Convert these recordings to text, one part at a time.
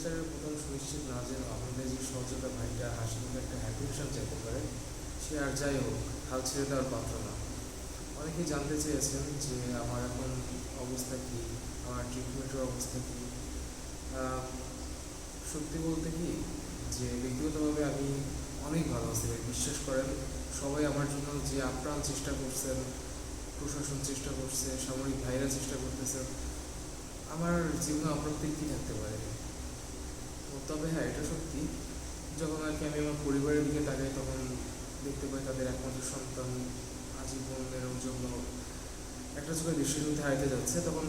পুরস্কারের প্রথম সুনিশ্চিত না যেন আপনাদের যে সহযোগিতা ভাইটা হাসি মুখে একটা অ্যাপ্রিসিয়েশন চাইতে পারে, সে আর যাই হোক হাল ছেড়ে দেওয়ার পাত্র না। অনেকেই জানতে চেয়েছেন যে আমার এখন অবস্থা কী, আমার ট্রিটমেন্টের অবস্থা কী। সত্যি বলতে কি যে ব্যক্তিগতভাবে আমি অনেক ভালো আছি ভাই, বিশ্বাস করেন। সবাই আমার জন্য যে আপ্রাণ চেষ্টা করছেন, প্রশাসন চেষ্টা করছে, সামরিক ভাইরা চেষ্টা করতেছেন, আমার জীবনে অপ্রাপ্তির কী থাকতে পারে। তবে হ্যাঁ, এটা সত্যি, যখন আর কি আমি আমার পরিবারের দিকে তাকাই তখন দেখতে পাই তাদের একমাত্র সন্তান আজীবনের জন্য একটা চোখে দৃষ্টির হারাইতে যাচ্ছে, তখন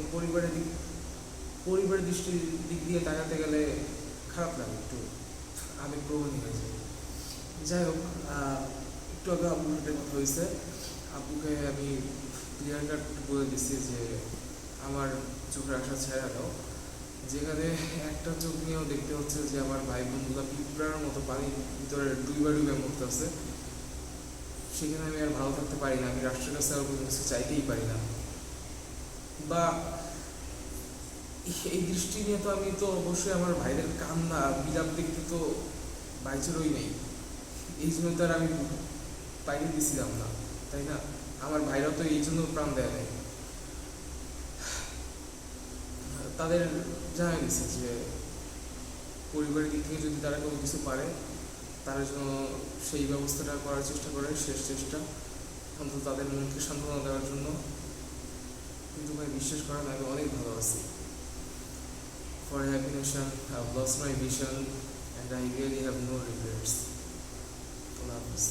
পরিবারের দৃষ্টির দিক দিয়ে তাকাতে গেলে খারাপ লাগে, একটু আবেগপ্রবণী হয়ে যায়। যাই হোক, একটু আগে আব্বুর সাথে কথা হয়েছে। আব্বুকে আমি ক্লিয়ার কাট বলে দিচ্ছি যে আমার চোখের আশা ছেড়ে দাও। যেখানে একটা চোখ নিয়েও দেখতে হচ্ছে যে আমার ভাই বোনগুলো পিঁপড়ার মতো পানির ভিতরে ডুবে মরতেছে, সেখানে আমি আর ভালো থাকতে পারি না। আমি রাষ্ট্রের কাছে আর কোনো কিছু চাইতেই পারি না। বা এই দৃষ্টি নিয়ে তো আমি তো অবশ্যই আমার ভাইদের কান্না বিলাপ দেখতে তো বাইচেরই নেই, এই জন্য তো আর আমি বাইরে দিছিলাম না, তাই না? আমার ভাইরা তো এই জন্য প্রাণ দেয় নাই। তাদের জানা গেছে যে পরিবারের দিক থেকে যদি তারা কোনো কিছু পারে, তারা যেন সেই ব্যবস্থাটা করার চেষ্টা করে, শেষ চেষ্টা অন্তত তাদের মনকে সান্ত্বনা দেওয়ার জন্য। কিন্তু ভাই বিশ্বাস করেন, আমি অনেক ভালো আছি। For a happy nation, I've lost my vision and I really have no regrets. Allah Hafiz.